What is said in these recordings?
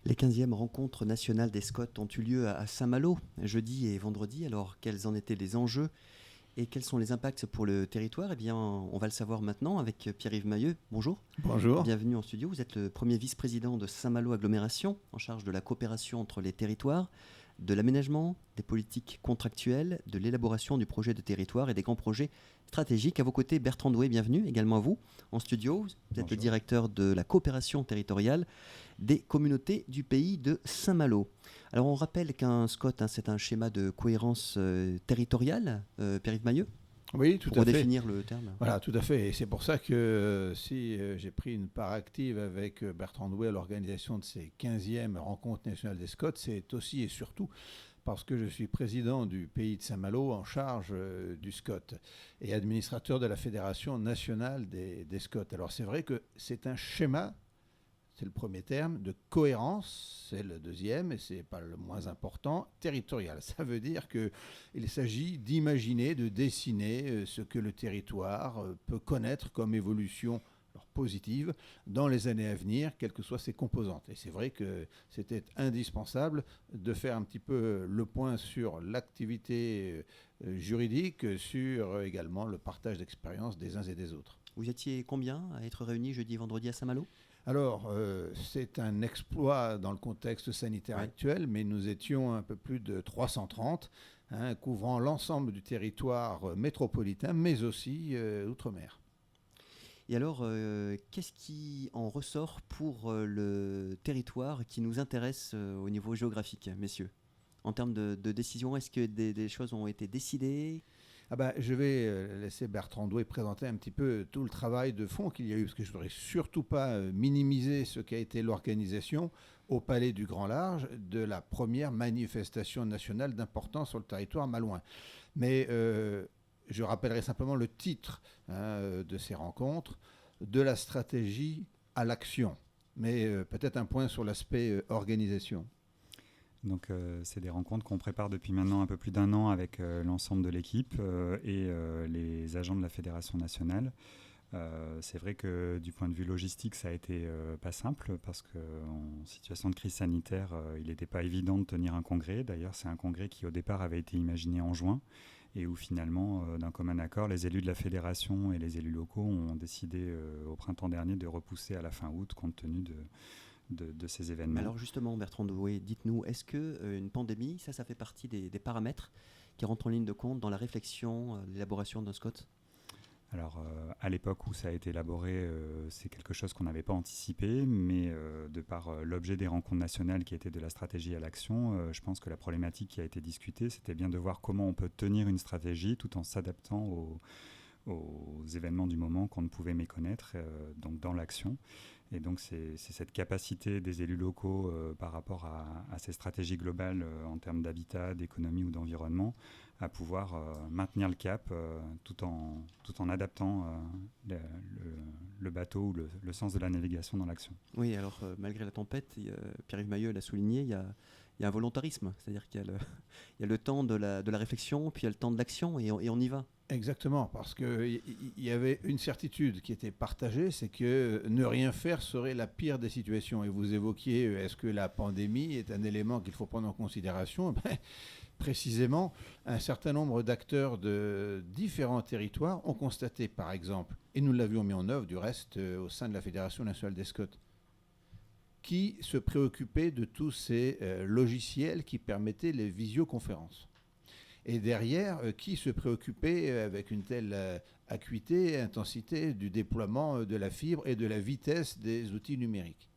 Les 15e rencontres nationales des Scots ont eu lieu à Saint-Malo, jeudi et vendredi. Alors, quels en étaient les enjeux et quels sont les impacts pour le territoire? Eh bien, on va le savoir maintenant avec Pierre-Yves Mahieu. Bonjour. Bonjour. Bienvenue en studio. Vous êtes le premier vice-président de Saint-Malo Agglomération, en charge de la coopération entre les territoires, de l'aménagement, des politiques contractuelles, de l'élaboration du projet de territoire et des grands projets stratégiques. À vos côtés, Bertrand Doué, bienvenue également à vous en studio. Vous êtes le directeur de la coopération territoriale des communautés du pays de Saint-Malo. Alors on rappelle qu'un SCOT, c'est un schéma de cohérence territoriale, Pierre-Yves Mahieu, Oui, tout pour à fait. redéfinir le terme. Voilà, tout à fait. Et c'est pour ça que si j'ai pris une part active avec Bertrand Doué à l'organisation de ces 15e rencontres nationales des Scots, c'est aussi et surtout parce que je suis président du pays de Saint-Malo en charge du SCOT et administrateur de la Fédération nationale des Scots. Alors c'est vrai que c'est un schéma, c'est le premier terme, de cohérence, c'est le deuxième, et c'est pas le moins important, territorial. Ça veut dire qu'il s'agit d'imaginer, de dessiner ce que le territoire peut connaître comme évolution positive dans les années à venir, quelles que soient ses composantes. Et c'est vrai que c'était indispensable de faire un petit peu le point sur l'activité juridique, sur également le partage d'expériences des uns et des autres. Vous étiez combien à être réunis jeudi et vendredi à Saint-Malo ? Alors, c'est un exploit dans le contexte sanitaire actuel, mais nous étions un peu plus de 330, couvrant l'ensemble du territoire métropolitain, mais aussi outre-mer. Et alors, qu'est-ce qui en ressort pour le territoire qui nous intéresse au niveau géographique, messieurs? En termes de décision, est-ce que des choses ont été décidées ? Je vais laisser Bertrand Doué présenter un petit peu tout le travail de fond qu'il y a eu, parce que je ne voudrais surtout pas minimiser ce qu'a été l'organisation au Palais du Grand Large de la première manifestation nationale d'importance sur le territoire malouin. Mais je rappellerai simplement le titre de ces rencontres, de la stratégie à l'action. Mais peut-être un point sur l'aspect organisation. Donc c'est des rencontres qu'on prépare depuis maintenant un peu plus d'un an avec l'ensemble de l'équipe et les agents de la Fédération nationale. C'est vrai que du point de vue logistique, ça a été pas simple parce qu'en situation de crise sanitaire, il n'était pas évident de tenir un congrès. D'ailleurs, c'est un congrès qui au départ avait été imaginé en juin et où finalement, d'un commun accord, les élus de la Fédération et les élus locaux ont décidé au printemps dernier de repousser à la fin août compte tenu de ces événements. Alors justement, Bertrand Doué, dites-nous, est-ce qu'une pandémie, ça fait partie des paramètres qui rentrent en ligne de compte dans la réflexion, l'élaboration d'un SCOT ? Alors, à l'époque où ça a été élaboré, c'est quelque chose qu'on n'avait pas anticipé, mais de par l'objet des rencontres nationales qui était de la stratégie à l'action, je pense que la problématique qui a été discutée, c'était bien de voir comment on peut tenir une stratégie tout en s'adaptant aux événements du moment qu'on ne pouvait méconnaître, donc dans l'action. Et donc c'est cette capacité des élus locaux par rapport à ces stratégies globales en termes d'habitat, d'économie ou d'environnement, à pouvoir maintenir le cap tout en adaptant le bateau ou le sens de la navigation dans l'action. Oui, alors malgré la tempête, Pierre-Yves Mahieu l'a souligné, il y a un volontarisme, c'est-à-dire qu'il y a le temps de la réflexion, puis il y a le temps de l'action, et on y va. Exactement, parce qu'il y avait une certitude qui était partagée, c'est que ne rien faire serait la pire des situations. Et vous évoquiez, est-ce que la pandémie est un élément qu'il faut prendre en considération ? Précisément, un certain nombre d'acteurs de différents territoires ont constaté, par exemple, et nous l'avions mis en œuvre du reste au sein de la Fédération nationale des Scots, qui se préoccupaient de tous ces logiciels qui permettaient les visioconférences. Et derrière, qui se préoccupait avec une telle acuité, intensité du déploiement de la fibre et de la vitesse des outils numériques.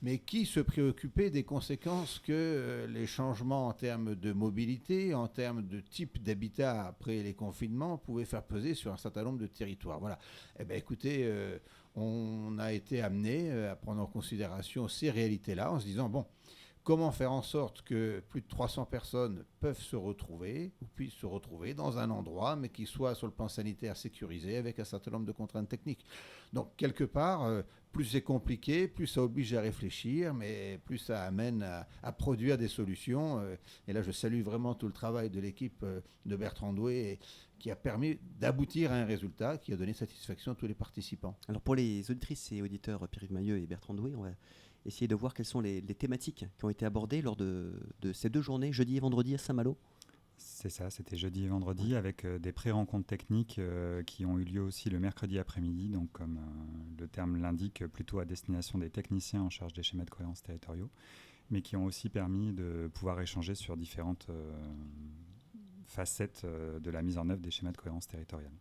Mais qui se préoccupait des conséquences que les changements en termes de mobilité, en termes de type d'habitat après les confinements pouvaient faire peser sur un certain nombre de territoires. Voilà. Eh bien, écoutez, on a été amené à prendre en considération ces réalités-là en se disant, bon, comment faire en sorte que plus de 300 personnes peuvent se retrouver ou puissent se retrouver dans un endroit, mais qui soit sur le plan sanitaire sécurisé avec un certain nombre de contraintes techniques. Donc, quelque part, plus c'est compliqué, plus ça oblige à réfléchir, mais plus ça amène à produire des solutions. Et là, je salue vraiment tout le travail de l'équipe de Bertrand Doué qui a permis d'aboutir à un résultat qui a donné satisfaction à tous les participants. Alors, pour les auditrices et auditeurs, Pierre-Yves Mahieu et Bertrand Doué, essayer de voir quelles sont les thématiques qui ont été abordées lors de ces 2 journées, jeudi et vendredi à Saint-Malo. C'est ça, c'était jeudi et vendredi avec des pré-rencontres techniques qui ont eu lieu aussi le mercredi après-midi, donc comme le terme l'indique, plutôt à destination des techniciens en charge des schémas de cohérence territoriaux, mais qui ont aussi permis de pouvoir échanger sur différentes facettes de la mise en œuvre des schémas de cohérence territoriale.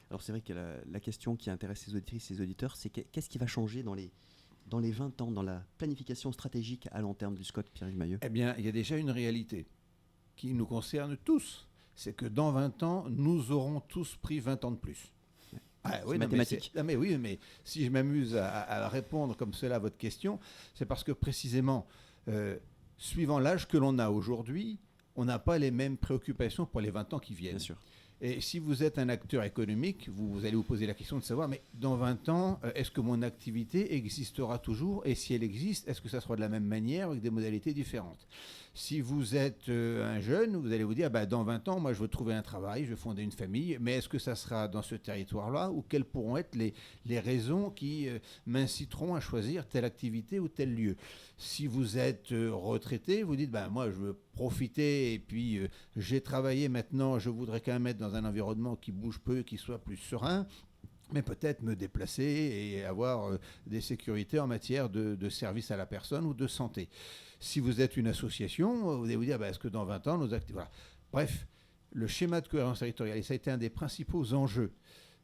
Alors c'est vrai que la question qui intéresse les auditrices et les auditeurs, c'est qu'est-ce qui va changer dans les 20 ans, dans la planification stratégique à long terme du SCOT, Pierre-Yves Mahieu? Eh bien, il y a déjà une réalité qui nous concerne tous. C'est que dans 20 ans, nous aurons tous pris 20 ans de plus. Ah, oui, mathématique. Mais si je m'amuse à répondre comme cela à votre question, c'est parce que précisément, suivant l'âge que l'on a aujourd'hui, on n'a pas les mêmes préoccupations pour les 20 ans qui viennent. Bien sûr. Et si vous êtes un acteur économique, vous allez vous poser la question de savoir, mais dans 20 ans, est-ce que mon activité existera toujours? Et si elle existe, est-ce que ça sera de la même manière avec des modalités différentes? Si vous êtes un jeune, vous allez vous dire, dans 20 ans, moi je veux trouver un travail, je veux fonder une famille, mais est-ce que ça sera dans ce territoire-là ou quelles pourront être les raisons qui m'inciteront à choisir telle activité ou tel lieu? Si vous êtes retraité, vous dites, moi je veux profiter et puis j'ai travaillé maintenant, je voudrais quand même être dans un environnement qui bouge peu, qui soit plus serein, mais peut-être me déplacer et avoir des sécurités en matière de service à la personne ou de santé. Si vous êtes une association, vous allez vous dire, est-ce que dans 20 ans, nos activités... Voilà. Bref, le schéma de cohérence territoriale, et ça a été un des principaux enjeux,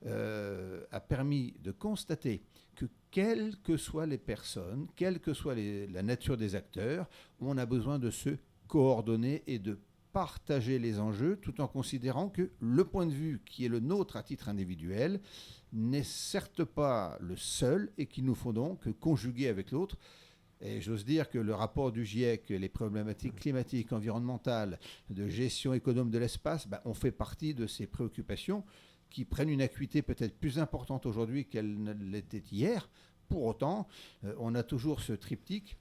a permis de constater que quelles que soient les personnes, quelle que soit la nature des acteurs, on a besoin de se coordonner et de partager les enjeux tout en considérant que le point de vue qui est le nôtre à titre individuel n'est certes pas le seul et qu'il nous faut donc conjuguer avec l'autre. Et j'ose dire que le rapport du GIEC, les problématiques climatiques, environnementales, de gestion économe de l'espace, on fait partie de ces préoccupations qui prennent une acuité peut-être plus importante aujourd'hui qu'elle ne l'était hier. Pour autant, on a toujours ce triptyque,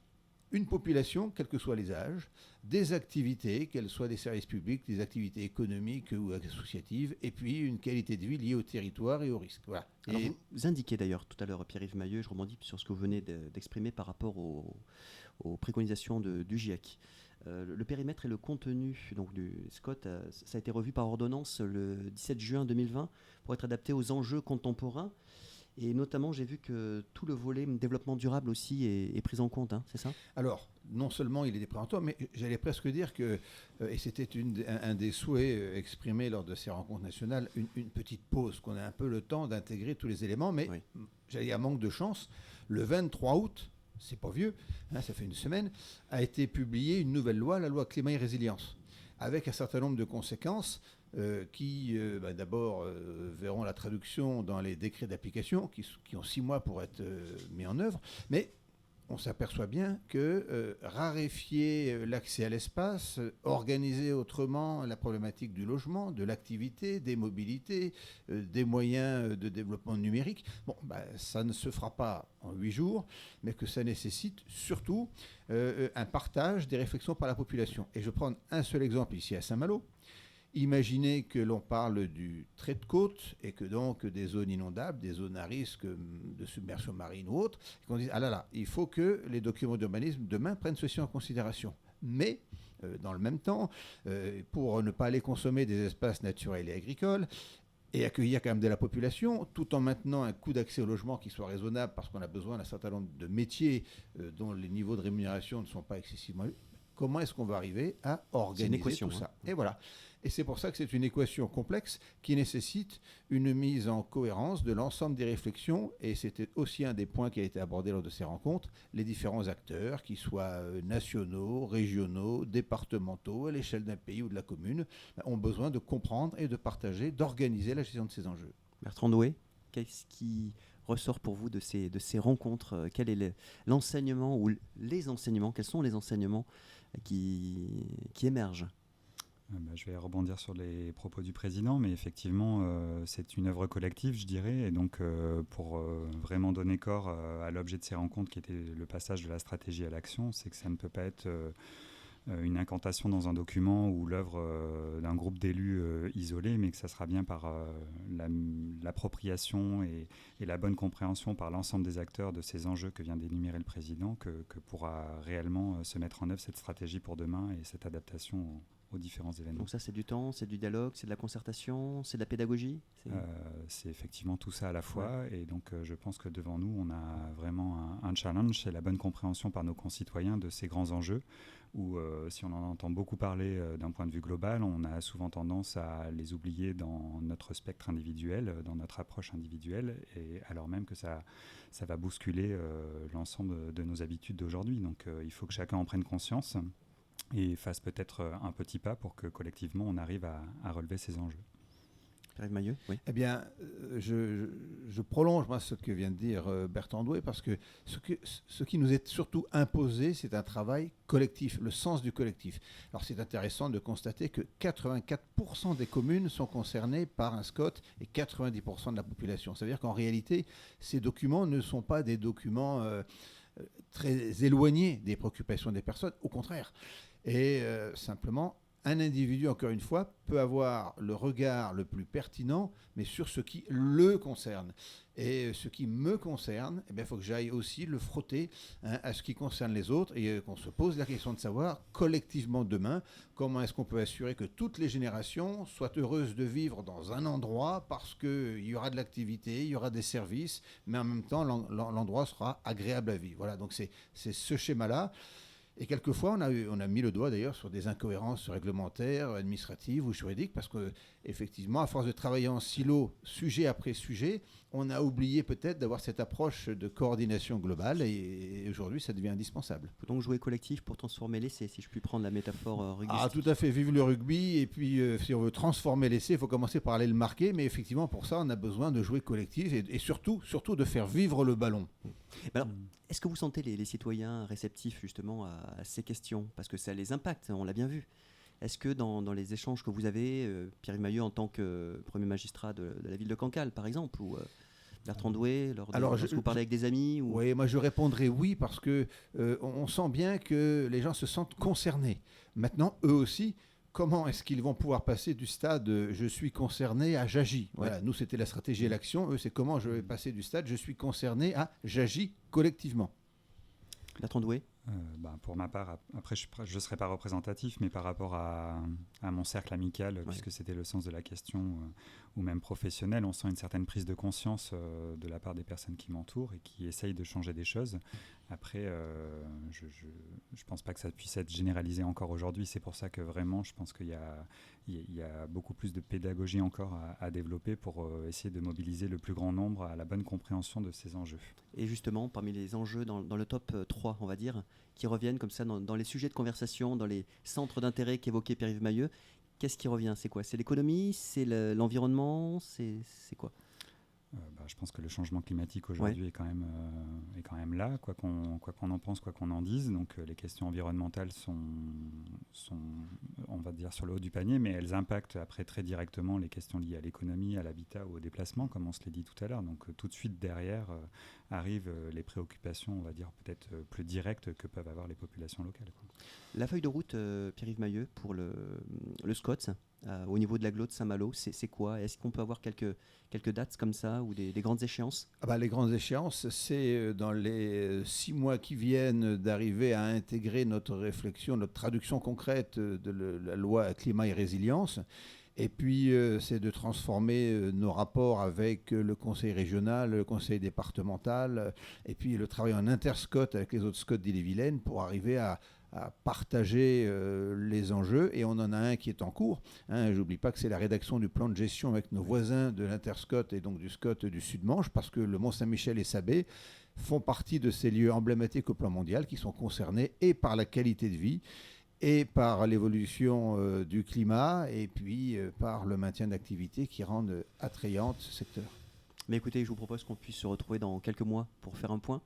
une population, quels que soient les âges, des activités, qu'elles soient des services publics, des activités économiques ou associatives, et puis une qualité de vie liée au territoire et au risque. Voilà. Alors vous indiquez d'ailleurs tout à l'heure, Pierre-Yves Mahieu, je rebondis sur ce que vous venez d'exprimer par rapport aux préconisations du GIEC. Le périmètre et le contenu donc, du SCOT, ça a été revu par ordonnance le 17 juin 2020 pour être adapté aux enjeux contemporains. Et notamment, j'ai vu que tout le volet développement durable aussi est pris en compte, c'est ça? Alors, non seulement il est pris en compte, mais j'allais presque dire que, et c'était un des souhaits exprimés lors de ces rencontres nationales, une petite pause, qu'on ait un peu le temps d'intégrer tous les éléments, mais j'allais dire, à manque de chance, le 23 août, c'est pas vieux, ça fait une semaine, a été publiée une nouvelle loi, la loi climat et résilience, avec un certain nombre de conséquences qui, d'abord, verront la traduction dans les décrets d'application, qui ont 6 mois pour être mis en œuvre, mais on s'aperçoit bien que raréfier l'accès à l'espace, organiser autrement la problématique du logement, de l'activité, des mobilités, des moyens de développement numérique, ça ne se fera pas en 8 jours, mais que ça nécessite surtout un partage des réflexions par la population. Et je prends un seul exemple ici à Saint-Malo. Imaginez que l'on parle du trait de côte et que donc des zones inondables, des zones à risque de submersion marine ou autre, et qu'on dise, il faut que les documents d'urbanisme demain prennent ceci en considération. Mais, dans le même temps, pour ne pas aller consommer des espaces naturels et agricoles, et accueillir quand même de la population, tout en maintenant un coût d'accès au logement qui soit raisonnable, parce qu'on a besoin d'un certain nombre de métiers dont les niveaux de rémunération ne sont pas excessivement élevés, comment est-ce qu'on va arriver à organiser tout ça? Et voilà. Et c'est pour ça que c'est une équation complexe qui nécessite une mise en cohérence de l'ensemble des réflexions. Et c'était aussi un des points qui a été abordé lors de ces rencontres. Les différents acteurs, qu'ils soient nationaux, régionaux, départementaux, à l'échelle d'un pays ou de la commune, ont besoin de comprendre et de partager, d'organiser la gestion de ces enjeux. Bertrand Doué, qu'est-ce qui ressort pour vous de ces rencontres? Quel est l'enseignement ou les enseignements? Quels sont les enseignements qui émergent? Je vais rebondir sur les propos du président, mais effectivement, c'est une œuvre collective, je dirais, et donc pour vraiment donner corps à l'objet de ces rencontres qui était le passage de la stratégie à l'action, c'est que ça ne peut pas être une incantation dans un document ou l'œuvre d'un groupe d'élus isolés, mais que ça sera bien par l'appropriation et la bonne compréhension par l'ensemble des acteurs de ces enjeux que vient d'énumérer le président que pourra réellement se mettre en œuvre cette stratégie pour demain et cette adaptation aux différents événements. Donc ça, c'est du temps, c'est du dialogue, c'est de la concertation, c'est de la pédagogie. C'est effectivement tout ça à la fois. Ouais. Et donc, je pense que devant nous, on a vraiment un challenge, c'est la bonne compréhension par nos concitoyens de ces grands enjeux, où si on en entend beaucoup parler d'un point de vue global, on a souvent tendance à les oublier dans notre spectre individuel, dans notre approche individuelle, et alors même que ça va bousculer l'ensemble de nos habitudes d'aujourd'hui. Donc, il faut que chacun en prenne conscience et fasse peut-être un petit pas pour que collectivement on arrive à relever ces enjeux. Pierre-Yves Mayeux, oui. Eh bien, je prolonge moi, ce que vient de dire Bertrand Doué, parce que ce qui nous est surtout imposé, c'est un travail collectif, le sens du collectif. Alors c'est intéressant de constater que 84% des communes sont concernées par un SCOT et 90% de la population. Ça veut dire qu'en réalité, ces documents ne sont pas des documents très éloignés des préoccupations des personnes, au contraire. Et simplement, un individu, encore une fois, peut avoir le regard le plus pertinent, mais sur ce qui le concerne. Et ce qui me concerne, il faut que j'aille aussi le frotter à ce qui concerne les autres et qu'on se pose la question de savoir, collectivement demain, comment est-ce qu'on peut assurer que toutes les générations soient heureuses de vivre dans un endroit parce qu'il y aura de l'activité, il y aura des services, mais en même temps, l'endroit sera agréable à vivre. Voilà, donc c'est ce schéma-là. Et quelquefois, on a mis le doigt d'ailleurs sur des incohérences réglementaires, administratives ou juridiques, parce qu'effectivement, à force de travailler en silo, sujet après sujet, on a oublié peut-être d'avoir cette approche de coordination globale, et aujourd'hui, ça devient indispensable. Il faut donc jouer collectif pour transformer l'essai, si je puis prendre la métaphore rugbystique. Ah, tout à fait, vive le rugby, et puis si on veut transformer l'essai, il faut commencer par aller le marquer, mais effectivement, pour ça, on a besoin de jouer collectif, et surtout de faire vivre le ballon. Alors, est-ce que vous sentez les citoyens réceptifs justement à ces questions? Parce que ça les impacte, on l'a bien vu. Est-ce que dans les échanges que vous avez, Pierre-Yves Mayeux en tant que premier magistrat de la ville de Cancale, par exemple, ou Bertrand Doué, lorsque vous parlez avec des amis ou... Oui, moi je répondrai oui, parce que on sent bien que les gens se sentent concernés. Maintenant, eux aussi, comment est-ce qu'ils vont pouvoir passer du stade « je suis concerné » à « j'agis ». Voilà, nous, c'était la stratégie et l'action. Eux, c'est comment je vais passer du stade « je suis concerné » à « j'agis collectivement ». Bertrand Doué. Pour ma part, après je ne serai pas représentatif, mais par rapport à mon cercle amical, puisque c'était le sens de la question, ou même professionnel, on sent une certaine prise de conscience de la part des personnes qui m'entourent et qui essayent de changer des choses. Après, je ne pense pas que ça puisse être généralisé encore aujourd'hui. C'est pour ça que vraiment, je pense qu'il y a beaucoup plus de pédagogie encore à développer pour essayer de mobiliser le plus grand nombre à la bonne compréhension de ces enjeux. Et justement, parmi les enjeux dans le top 3, on va dire, qui reviennent comme ça dans les sujets de conversation, dans les centres d'intérêt qu'évoquait Pierre-Yves Mayeux, qu'est-ce qui revient? C'est quoi? C'est l'économie? C'est l'environnement? C'est quoi? Je pense que le changement climatique aujourd'hui est quand même là, quoi qu'on en pense, quoi qu'on en dise. Donc les questions environnementales sont, on va dire, sur le haut du panier, mais elles impactent après très directement les questions liées à l'économie, à l'habitat ou au déplacement, comme on se l'a dit tout à l'heure. Donc tout de suite derrière arrivent les préoccupations, on va dire, peut-être plus directes que peuvent avoir les populations locales. La feuille de route, Pierre-Yves Mayeux, pour le SCOT, au niveau de l'agglo de Saint-Malo, c'est quoi? Est-ce qu'on peut avoir quelques dates comme ça ou des grandes échéances? Les grandes échéances, c'est dans les 6 mois qui viennent d'arriver à intégrer notre réflexion, notre traduction concrète de la loi climat et résilience. Et puis, c'est de transformer nos rapports avec le conseil régional, le conseil départemental, et puis le travail en interscot avec les autres SCOT d'Ille-et-Vilaine pour arriver à partager les enjeux, et on en a un qui est en cours. J'oublie pas que c'est la rédaction du plan de gestion avec nos voisins de l'Interscot et donc du SCOT du Sud-Manche, parce que le Mont-Saint-Michel et Sabé font partie de ces lieux emblématiques au plan mondial qui sont concernés et par la qualité de vie et par l'évolution du climat et puis par le maintien d'activités qui rendent attrayante ce secteur. Mais écoutez, je vous propose qu'on puisse se retrouver dans quelques mois pour faire un point.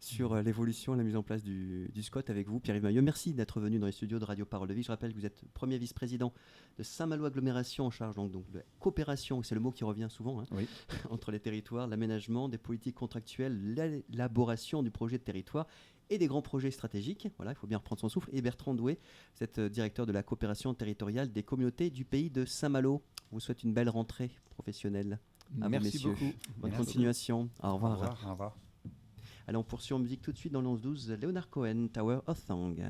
sur l'évolution et la mise en place du SCOT avec vous, Pierre-Yves Maillot. Merci d'être venu dans les studios de Radio Parole de Vie. Je rappelle que vous êtes premier vice-président de Saint-Malo Agglomération en charge donc de la coopération, c'est le mot qui revient souvent, hein, Oui. entre les territoires, l'aménagement, des politiques contractuelles, l'élaboration du projet de territoire et des grands projets stratégiques. Voilà, il faut bien reprendre son souffle. Et Bertrand Doué, vous êtes directeur de la coopération territoriale des communautés du pays de Saint-Malo. Je vous souhaite une belle rentrée professionnelle. À Merci vous, messieurs. beaucoup. Bonne Merci. continuation. Au revoir. Au revoir. Allez, on poursuit en musique tout de suite dans le 11-12. Léonard Cohen, Tower of Song.